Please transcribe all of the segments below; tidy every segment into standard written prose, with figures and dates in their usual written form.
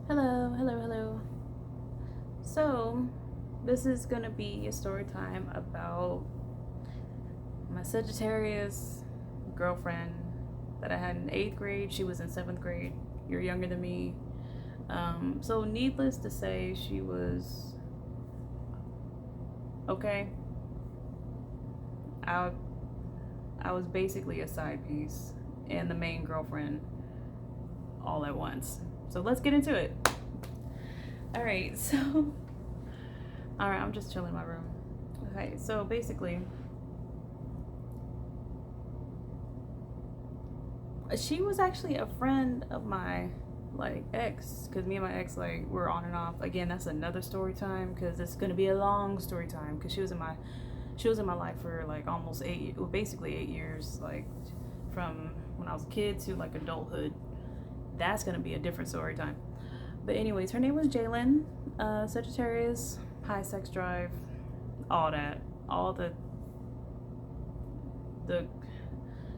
Hello, hello, hello. So, this is gonna be a story time about my Sagittarius girlfriend that I had in eighth grade. She was in seventh grade. You're younger than me. So, needless to say, she was okay. I, I was basically a side piece and the main girlfriend all at once. So, let's get into it. All right, all right, I'm just chilling in my room. Okay, so basically, she was actually a friend of my like ex, because me and my ex like were on and off. Again, that's another story time because it's gonna be a long story time because she was in my life for like almost 8, well, basically 8 years, like from when I was a kid to like adulthood. That's gonna be a different story time. But anyways, her name was Jalen, Sagittarius, high sex drive, all that, all the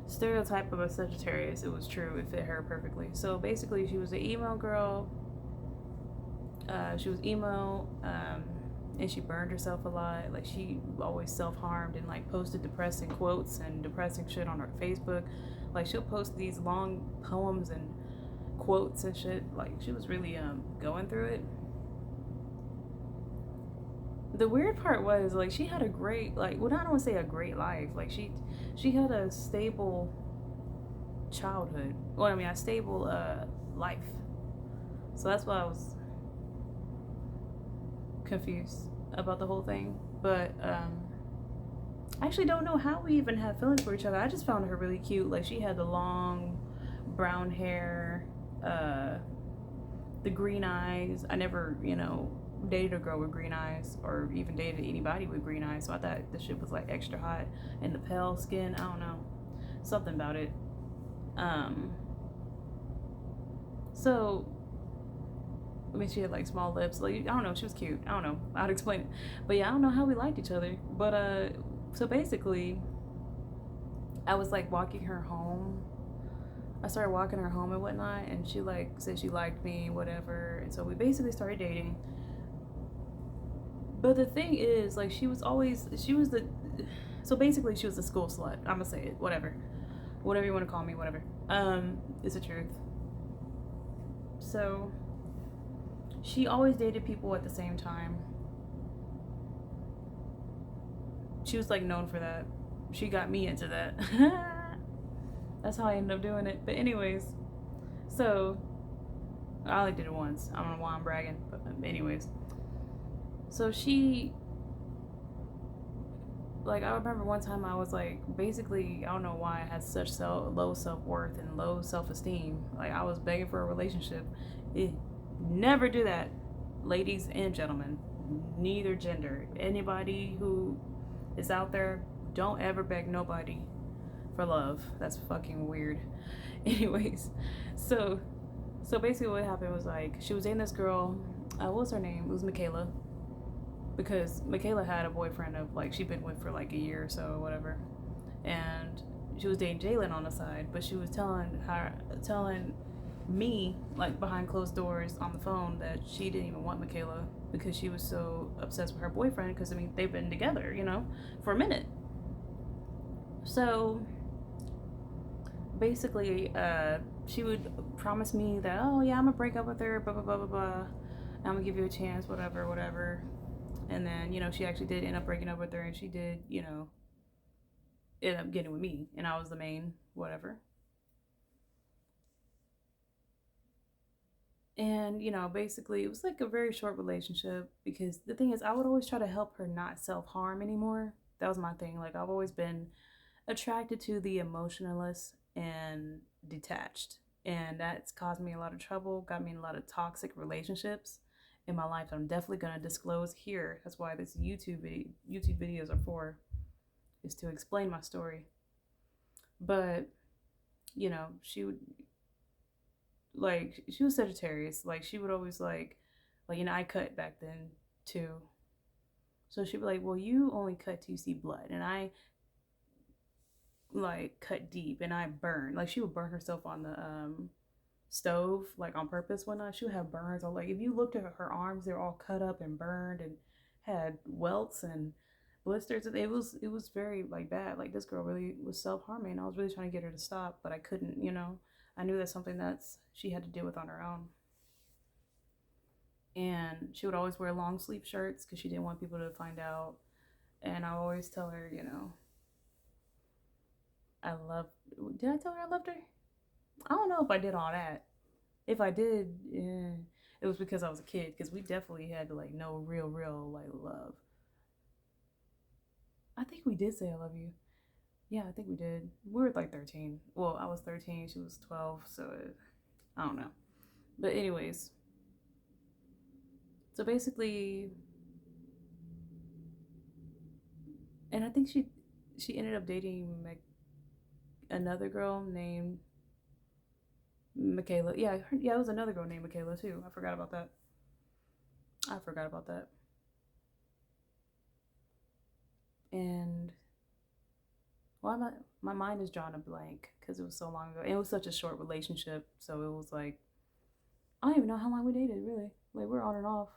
stereotype of a Sagittarius. It was true. It fit her perfectly. So basically, she was an emo girl. She was emo, and she burned herself a lot. Like she always self harmed and like posted depressing quotes and depressing shit on her Facebook. Like she'll post these long poems and quotes and shit. Like she was really going through it. The weird part was like she had a great, like, well, I don't want to say a great life. Like she had a stable childhood. Well, I mean, a stable life. So that's why I was confused about the whole thing. But I actually don't know how we even had feelings for each other. I just found her really cute. Like she had the long brown hair, uh, the green eyes. I never, dated a girl with green eyes or even dated anybody with green eyes. So I thought the shit was like extra hot. And the pale skin, I don't know, something about it. Um, so I mean, she had like small lips. Like I don't know, she was cute. I don't know how to explain it, but yeah, I don't know how we liked each other. But so basically, I was like walking her home. I started walking her home and whatnot, and she like said she liked me, whatever. And so we basically started dating. But the thing is, like, she was the, so basically she was the school slut. I'm gonna say it, whatever you want to call me, whatever. It's the truth. So she always dated people at the same time. She was like known for that. She got me into that. That's how I ended up doing it. But anyways, so I only did it once. I don't know why I'm bragging, but anyways. So she, like, I remember one time I was like, basically, I don't know why I had such low self worth and low self esteem. Like I was begging for a relationship. It, never do that, ladies and gentlemen, neither gender. Anybody who is out there, don't ever beg nobody for love. That's fucking weird. Anyways, so so basically what happened was like she was dating this girl. What was her name? It was Michaela. Because Michaela had a boyfriend of like she'd been with for like a year or so or whatever, and she was dating Jalen on the side, but she was telling me like behind closed doors on the phone that she didn't even want Michaela because she was so obsessed with her boyfriend. Because I mean they've been together, for a minute. So basically, she would promise me that, oh yeah, I'm gonna break up with her, blah blah blah blah blah. I'm gonna give you a chance, whatever, whatever. And then, she actually did end up breaking up with her, and she did, end up getting with me, and I was the main, whatever. And, basically, it was like a very short relationship because the thing is, I would always try to help her not self harm anymore. That was my thing. Like, I've always been attracted to the emotionless and detached. And that's caused me a lot of trouble, got me in a lot of toxic relationships in my life. I'm definitely going to disclose here. That's why this YouTube videos are for, is to explain my story. But, she would, like, she was Sagittarius. Like, she would always, I cut back then too. So she'd be like, well, you only cut till you see blood. And I like cut deep and I burn. Like she would burn herself on the stove, like on purpose one night. She would have burns on, like, if you looked at her arms, they're all cut up and burned and had welts and blisters. It was very like bad. Like this girl really was self-harming. I was really trying to get her to stop, but I couldn't, I knew that's something that's she had to deal with on her own. And she would always wear long sleeve shirts because she didn't want people to find out. And I always tell her, I love. Did I tell her I loved her? I don't know if I did all that. If I did, it was because I was a kid. Because we definitely had to like know real like love. I think we did say I love you. Yeah, I think we did. We were like 13. Well, I was 13. She was 12. So I don't know. But anyways, so basically, and I think she ended up dating like another girl named Michaela. Yeah, yeah, it was another girl named Michaela too. I forgot about that. I forgot about that. And well, my mind is drawing a blank because it was so long ago. It was such a short relationship, so it was like I don't even know how long we dated. Really, like we're on and off.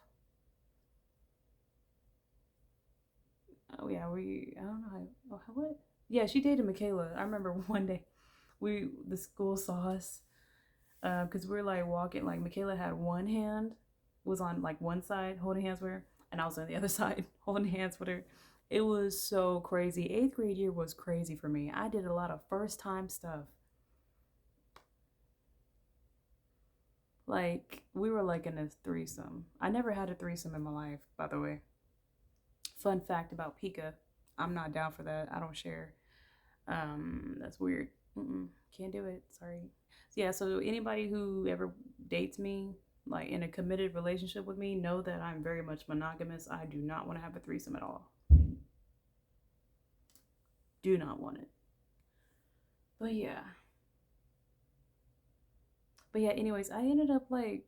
Oh yeah, I don't know what. Yeah, she dated Michaela. I remember one day the school saw us because we were like walking. Like Michaela had one hand was on like one side holding hands with her, and I was on the other side holding hands with her. It was so crazy. Eighth grade year was crazy for me. I did a lot of first time stuff. Like we were like in a threesome. I never had a threesome in my life, by the way. Fun fact about Pika. I'm not down for that. I don't share. That's weird. Can't do it. Sorry. Yeah, so anybody who ever dates me, like in a committed relationship with me, know that I'm very much monogamous. I do not want to have a threesome at all. Do not want it. But yeah. But yeah, anyways, I ended up like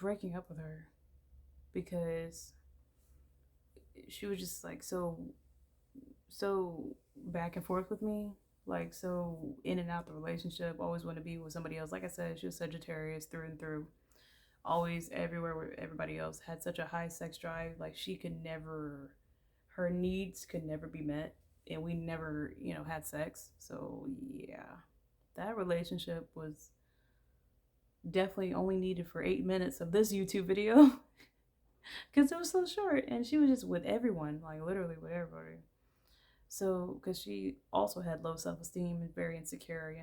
breaking up with her because she was just like so back and forth with me, like so in and out the relationship, always want to be with somebody else. Like I said, she was Sagittarius through and through, always everywhere with everybody else, had such a high sex drive, like she could never, her needs could never be met, and we never, had sex. So yeah, that relationship was definitely only needed for 8 minutes of this YouTube video because it was so short, and she was just with everyone, like literally with everybody. So, because she also had low self esteem and very insecure.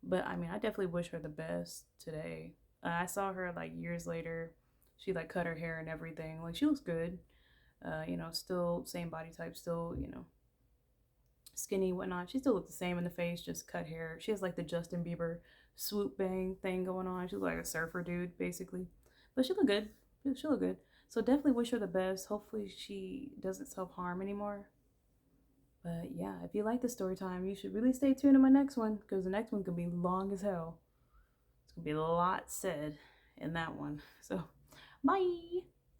But I mean, I definitely wish her the best today. I saw her like years later. She like cut her hair and everything. Like she looks good. Still same body type, still, skinny, whatnot. She still looks the same in the face, just cut hair. She has like the Justin Bieber swoop bang thing going on. She looks like a surfer dude, basically. But she look good. She look good. So definitely wish her the best. Hopefully she doesn't self harm anymore. But yeah, if you like the story time, you should really stay tuned to my next one because the next one could be long as hell. It's gonna be a lot said in that one. So, bye.